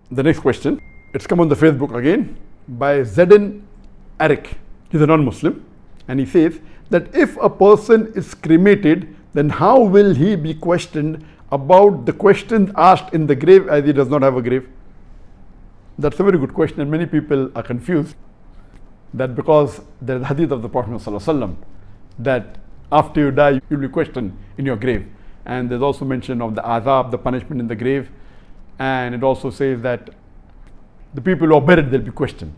The next question, it's come on the Facebook again by Zedin Eric. He's a non-Muslim, and he says that if a person is cremated, then how will he be questioned about the questions asked in the grave, as he does not have a grave? That's a very good question, and many people are confused that because there is hadith of the Prophet ﷺ that after you die, you'll be questioned in your grave. And there's also mention of the azab, the punishment in the grave. And it also says that the people who are buried, they'll be questioned.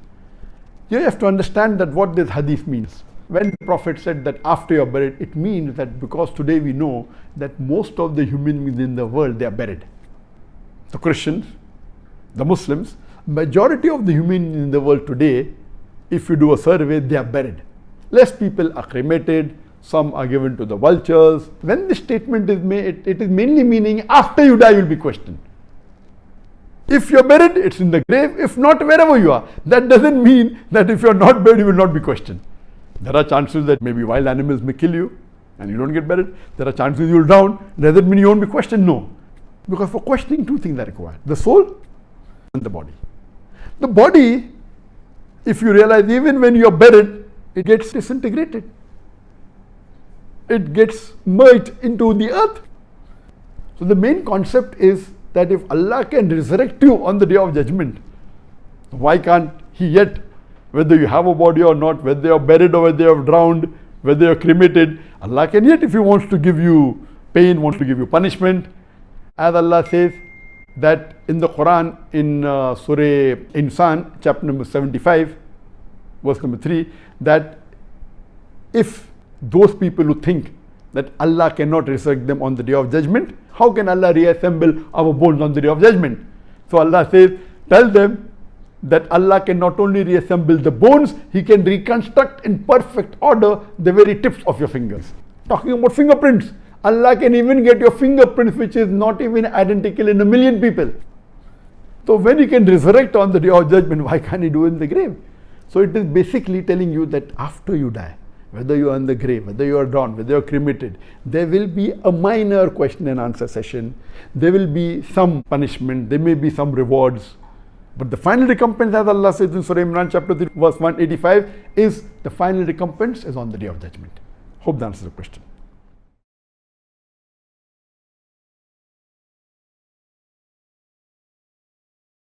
You have to understand that what this hadith means. When the Prophet said that after you're buried, it means that because today we know that most of the human beings in the world, they are buried. The Christians, the Muslims, majority of the human beings in the world today, if you do a survey, they are buried. Less people are cremated, some are given to the vultures. When this statement is made, it is mainly meaning after you die, you'll be questioned. If you're buried, it's in the grave. If not, wherever you are. That doesn't mean that if you're not buried, you will not be questioned. There are chances that maybe wild animals may kill you and you don't get buried. There are chances you'll drown. Doesn't mean you won't be questioned. No. Because for questioning, two things are required. The soul and the body. The body, if you realize, even when you're buried, it gets disintegrated. It gets merged into the earth. So the main concept is that if Allah can resurrect you on the day of judgment, why can't He yet, whether you have a body or not, whether you're buried or whether you're drowned, whether you're cremated, Allah can yet, if He wants to give you pain, wants to give you punishment, as Allah says that in the Quran, in Surah Insan, chapter number 75, verse number 3, that if those people who think that Allah cannot resurrect them on the day of judgment, how can Allah reassemble our bones on the day of judgment? So Allah says, tell them that Allah can not only reassemble the bones, He can reconstruct in perfect order the very tips of your fingers. Talking about fingerprints, Allah can even get your fingerprints which is not even identical in a million people. So when He can resurrect on the day of judgment, why can't He do it in the grave? So it is basically telling you that after you die, whether you are in the grave, whether you are drowned, whether you are cremated, there will be a minor question and answer session. There will be some punishment, there may be some rewards. But the final recompense, as Allah says in Surah Imran chapter 3 verse 185, is the final recompense is on the day of judgment. Hope that answers the question.